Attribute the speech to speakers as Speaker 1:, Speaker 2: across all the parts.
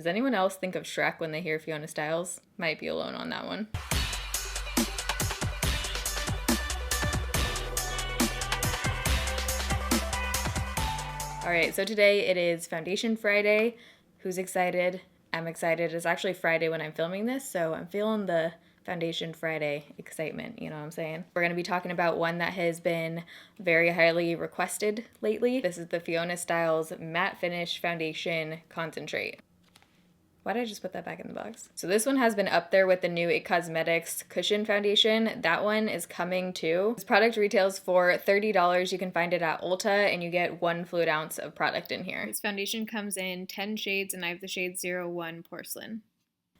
Speaker 1: Does anyone else think of Shrek when they hear Fiona Styles? Might be alone on that one. Alright, so today it is Foundation Friday. Who's excited? I'm excited. It's actually Friday when I'm filming this, so I'm feeling the Foundation Friday excitement, you know what I'm saying? We're going to be talking about one that has been very highly requested lately. This is the FIONA STILES Matte Finish Foundation Concentrate. Why did I just put that back in the box? So this one has been up there with the new IT Cosmetics Cushion Foundation. That one is coming too. This product retails for $30. You can find it at Ulta and you get 1 fluid ounce of product in here. This foundation comes in 10 shades and I have the shade 01 Porcelain.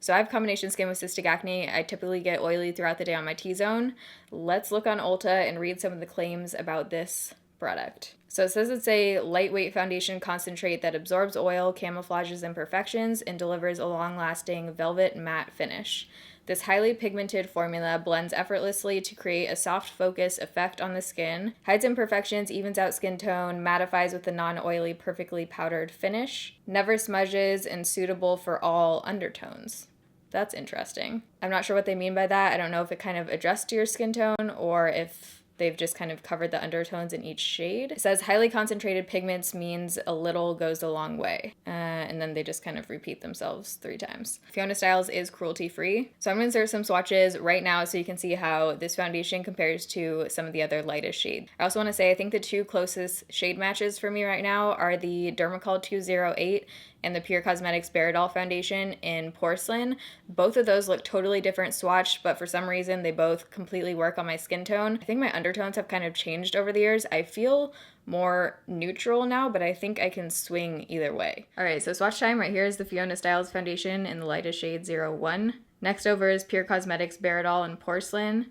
Speaker 1: So I have combination skin with cystic acne. I typically get oily throughout the day on my T-zone. Let's look on Ulta and read some of the claims about this product. So it says it's a lightweight foundation concentrate that absorbs oil, camouflages imperfections, and delivers a long-lasting velvet matte finish. This highly pigmented formula blends effortlessly to create a soft focus effect on the skin, hides imperfections, evens out skin tone, mattifies with a non-oily, perfectly powdered finish, never smudges, and suitable for all undertones. That's interesting. I'm not sure what they mean by that. I don't know if it kind of adjusts to your skin tone or if they've just kind of covered the undertones in each shade. It says highly concentrated pigments means a little goes a long way. And then they just kind of repeat themselves 3 times. FIONA STILES is cruelty free. So I'm gonna insert some swatches right now so you can see how this foundation compares to some of the other lightest shades. I also wanna say I think the 2 closest shade matches for me right now are the Dermacol 208 and the Pure Cosmetics Baradol foundation in Porcelain. Both of those look totally different swatched, but for some reason they both completely work on my skin tone. I think my undertones have kind of changed over the years. I feel more neutral now, but I think I can swing either way. All right, so swatch time. Right here is the FIONA STILES foundation in the lightest shade 01. Next over is Pure Cosmetics Baradol in Porcelain,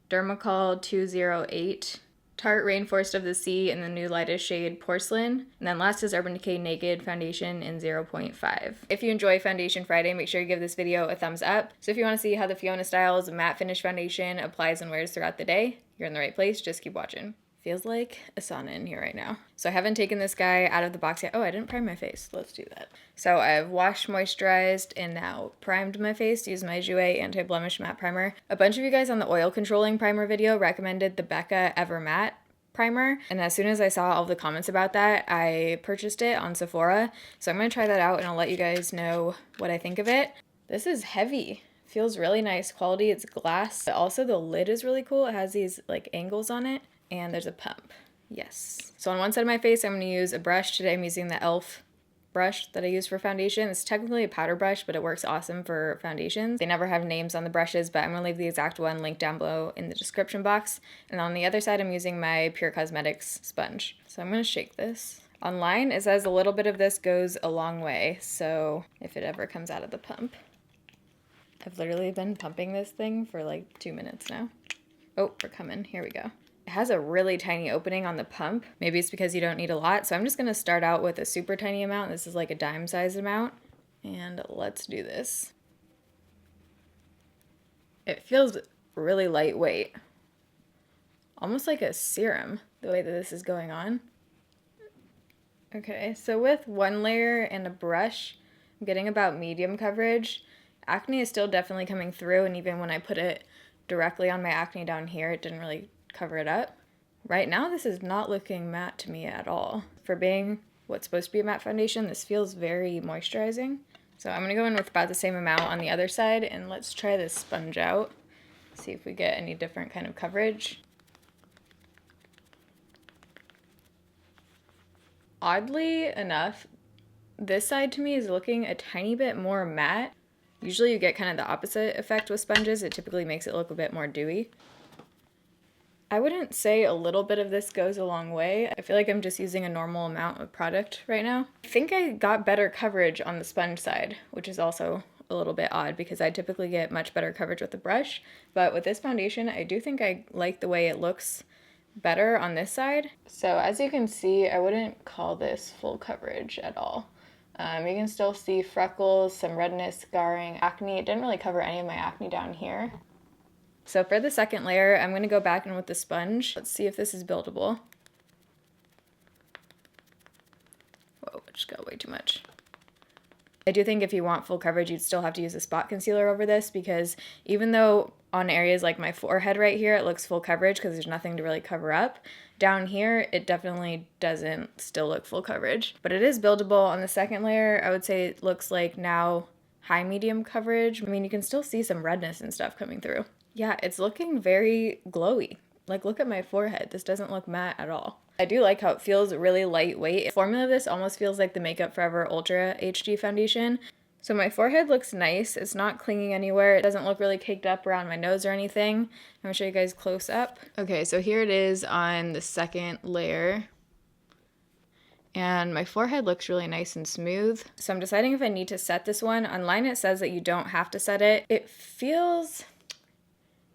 Speaker 1: Dermacol 208, Tarte Rainforest of the Sea in the new lightest shade Porcelain, and then last is Urban Decay Naked Foundation in 0.5. If you enjoy Foundation Friday, make sure you give this video a thumbs up. So if you want to see how the FIONA STILES Matte Finish Foundation applies and wears throughout the day, you're in the right place, just keep watching. Feels like a sauna in here right now. So I haven't taken this guy out of the box yet. Oh, I didn't prime my face. Let's do that. So I've washed, moisturized, and now primed my face to use my Jouer Anti-Blemish Matte Primer. A bunch of you guys on the oil controlling primer video recommended the Becca Ever Matte primer, and as soon as I saw all the comments about that, I purchased it on Sephora. So I'm gonna try that out and I'll let you guys know what I think of it. This is heavy. Feels really nice quality. It's glass, but also the lid is really cool. It has these like angles on it. And there's a pump. Yes. So on one side of my face, I'm going to use a brush. Today I'm using the e.l.f. brush that I use for foundation. It's technically a powder brush, but it works awesome for foundations. They never have names on the brushes, but I'm going to leave the exact one linked down below in the description box. And on the other side, I'm using my Pure Cosmetics sponge. So I'm going to shake this. Online, it says a little bit of this goes a long way. So if it ever comes out of the pump. I've literally been pumping this thing for like 2 minutes now. Oh, we're coming. Here we go. It has a really tiny opening on the pump. Maybe it's because you don't need a lot. So I'm just gonna start out with a super tiny amount. This is like a dime sized amount. And let's do this. It feels really lightweight. Almost like a serum, the way that this is going on. Okay, so with 1 layer and a brush, I'm getting about medium coverage. Acne is still definitely coming through, and even when I put it directly on my acne down here, it didn't really cover it up. Right now, this is not looking matte to me at all. For being what's supposed to be a matte foundation, this feels very moisturizing. So I'm gonna go in with about the same amount on the other side, and let's try this sponge out. See if we get any different kind of coverage. Oddly enough, this side to me is looking a tiny bit more matte. Usually you get kind of the opposite effect with sponges. It typically makes it look a bit more dewy. I wouldn't say a little bit of this goes a long way. I feel like I'm just using a normal amount of product right now. I think I got better coverage on the sponge side, which is also a little bit odd because I typically get much better coverage with the brush. But with this foundation, I do think I like the way it looks better on this side. So as you can see, I wouldn't call this full coverage at all. You can still see freckles, some redness, scarring, acne. It didn't really cover any of my acne down here. So for the second layer, I'm going to go back in with the sponge. Let's see if this is buildable. Whoa, I just got way too much. I do think if you want full coverage, you'd still have to use a spot concealer over this, because even though on areas like my forehead right here, it looks full coverage because there's nothing to really cover up, down here, it definitely doesn't still look full coverage. But it is buildable. On the second layer, I would say it looks like now high medium coverage. I mean, you can still see some redness and stuff coming through. Yeah, it's looking very glowy. Like, look at my forehead. This doesn't look matte at all. I do like how it feels really lightweight. The formula of this almost feels like the Makeup Forever Ultra HD foundation. So my forehead looks nice. It's not clinging anywhere. It doesn't look really caked up around my nose or anything. I'm gonna show you guys close up. Okay, so here it is on the second layer. And my forehead looks really nice and smooth. So I'm deciding if I need to set this one. Online it says that you don't have to set it. It feels...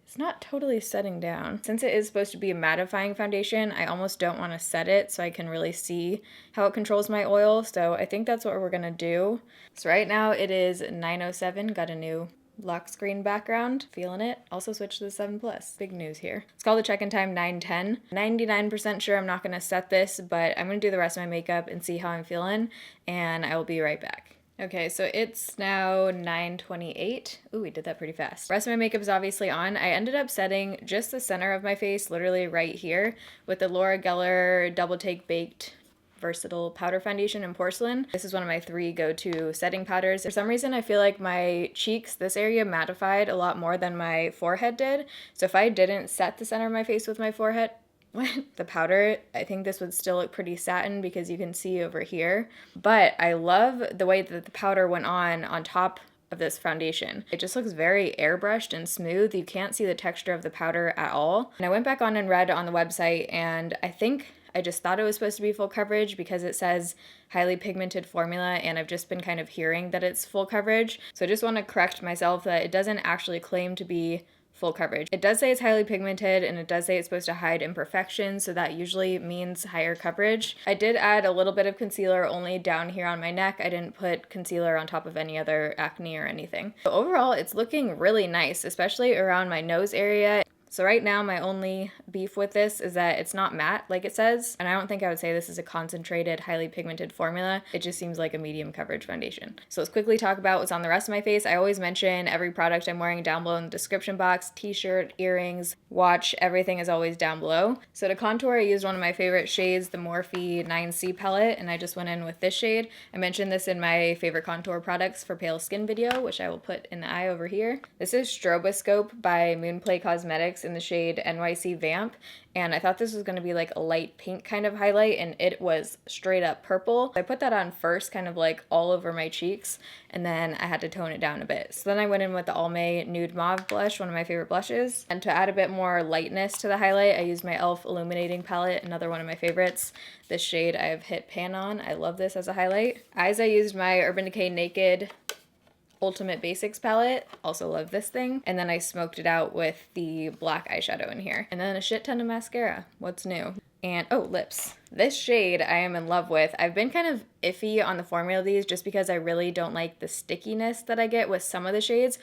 Speaker 1: it's not totally setting down. Since it is supposed to be a mattifying foundation, I almost don't want to set it so I can really see how it controls my oil. So I think that's what we're gonna do. So right now it is 9:07, got a new lock screen background, feeling it. Also switched to the 7 Plus, big news here. Let's call the check-in time 9:10. 99% sure I'm not gonna set this, but I'm gonna do the rest of my makeup and see how I'm feeling, and I will be right back. Okay, so it's now 9:28. Ooh, we did that pretty fast. The rest of my makeup is obviously on. I ended up setting just the center of my face, literally right here, with the Laura Geller Double Take Baked Versatile Powder Foundation in Porcelain. This is one of my 3 go-to setting powders. For some reason, I feel like my cheeks, this area mattified a lot more than my forehead did. So if I didn't set the center of my face with my forehead, the powder, I think this would still look pretty satin because you can see over here. But I love the way that the powder went on top of this foundation. It just looks very airbrushed and smooth. You can't see the texture of the powder at all. And I went back on and read on the website, and I think I just thought it was supposed to be full coverage because it says highly pigmented formula, and I've just been kind of hearing that it's full coverage. So I just want to correct myself that it doesn't actually claim to be full coverage. It does say it's highly pigmented, and it does say it's supposed to hide imperfections, so that usually means higher coverage. I did add a little bit of concealer only down here on my neck. I didn't put concealer on top of any other acne or anything. So overall, it's looking really nice, especially around my nose area. So right now, my only beef with this is that it's not matte like it says, and I don't think I would say this is a concentrated, highly pigmented formula. It just seems like a medium coverage foundation. So let's quickly talk about what's on the rest of my face. I always mention every product I'm wearing down below in the description box: t-shirt, earrings, watch, everything is always down below. So to contour, I used one of my favorite shades, the Morphe 9C palette, and I just went in with this shade. I mentioned this in my favorite contour products for pale skin video, which I will put in the eye over here. This is Stroboscope by Moonplay Cosmetics in the shade NYC Vamp, and I thought this was going to be like a light pink kind of highlight, and it was straight up purple. I put that on first, kind of like all over my cheeks, and then I had to tone it down a bit. So then I went in with the Almay Nude Mauve blush, one of my favorite blushes, and to add a bit more lightness to the highlight, I used my e.l.f. Illuminating Palette, another one of my favorites. This shade I have hit pan on. I love this as a highlight. Eyes, I used my Urban Decay Naked Ultimate Basics palette. Also love this thing. And then I smoked it out with the black eyeshadow in here. And then a shit ton of mascara. What's new? And oh, lips. This shade I am in love with. I've been kind of iffy on the formula of these just because I really don't like the stickiness that I get with some of the shades.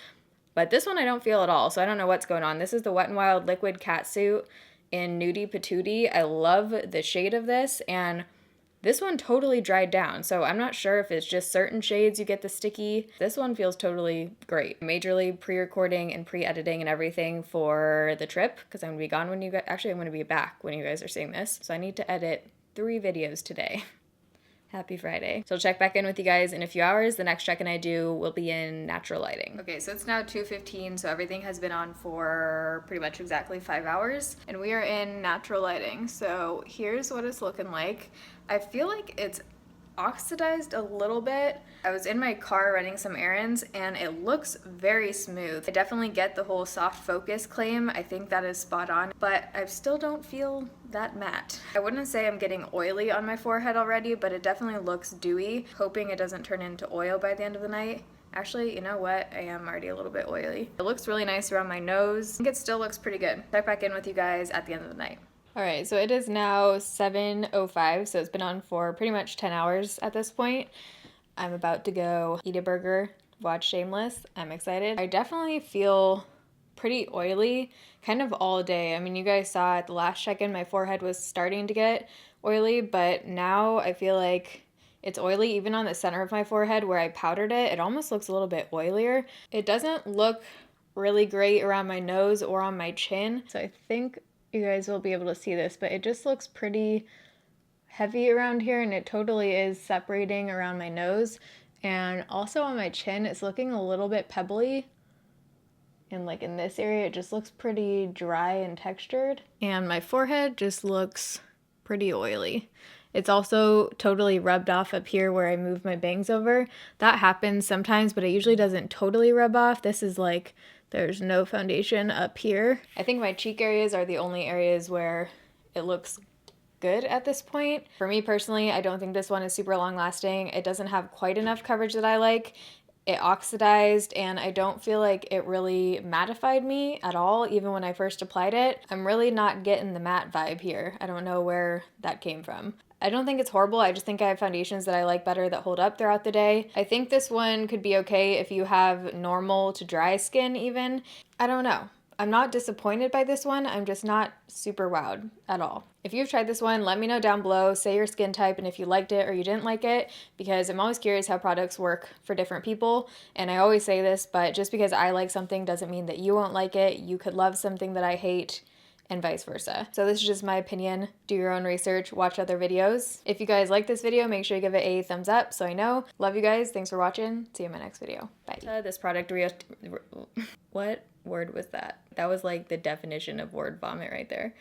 Speaker 1: But this one I don't feel at all, so I don't know what's going on. This is the Wet n Wild Liquid Catsuit in Nudi Patootie. I love the shade of this, and this one totally dried down, so I'm not sure if it's just certain shades you get the sticky. This one feels totally great. Majorly pre-recording and pre-editing and everything for the trip, because I'm gonna be gone when you guys, actually I'm gonna be back when you guys are seeing this, so I need to edit 3 videos today. Happy Friday. So I'll check back in with you guys in a few hours. The next check-in I do will be in natural lighting. Okay, so it's now 2:15, so everything has been on for pretty much exactly 5 hours, and we are in natural lighting. So here's what it's looking like. I feel like it's oxidized a little bit. I was in my car running some errands, and it looks very smooth. I definitely get the whole soft focus claim. I think that is spot on, but I still don't feel that matte. I wouldn't say I'm getting oily on my forehead already, but it definitely looks dewy. Hoping it doesn't turn into oil by the end of the night. Actually, you know what? I am already a little bit oily. It looks really nice around my nose. I think it still looks pretty good. Check back in with you guys at the end of the night. Alright, so it is now 7:05, so it's been on for pretty much 10 hours at this point. I'm about to go eat a burger, watch Shameless. I'm excited. I definitely feel pretty oily kind of all day. I mean, you guys saw at the last check-in my forehead was starting to get oily, but now I feel like It's oily even on the center of my forehead where I powdered it. It almost looks a little bit oilier. It doesn't look really great around my nose or on my chin. So I think you guys will be able to see this, but it just looks pretty heavy around here, and it totally is separating around my nose. And also on my chin, it's looking a little bit pebbly. And like in this area, it just looks pretty dry and textured. And my forehead just looks pretty oily. It's also totally rubbed off up here where I move my bangs over. That happens sometimes, but it usually doesn't totally rub off. This is like, there's no foundation up here. I think my cheek areas are the only areas where it looks good at this point. For me personally, I don't think this one is super long lasting. It doesn't have quite enough coverage that I like. It oxidized, and I don't feel like it really mattified me at all, even when I first applied it. I'm really not getting the matte vibe here. I don't know where that came from. I don't think it's horrible. I just think I have foundations that I like better that hold up throughout the day. I think this one could be okay if you have normal to dry skin even. I don't know. I'm not disappointed by this one. I'm just not super wowed at all. If you've tried this one, let me know down below. Say your skin type and if you liked it or you didn't like it, because I'm always curious how products work for different people. And I always say this, but just because I like something doesn't mean that you won't like it. You could love something that I hate, and vice versa. So this is just my opinion. Do your own research, watch other videos. If you guys like this video, make sure you give it a thumbs up so I know. Love you guys. Thanks for watching. See you in my next video. Bye. This product what word was that? That was like the definition of word vomit right there.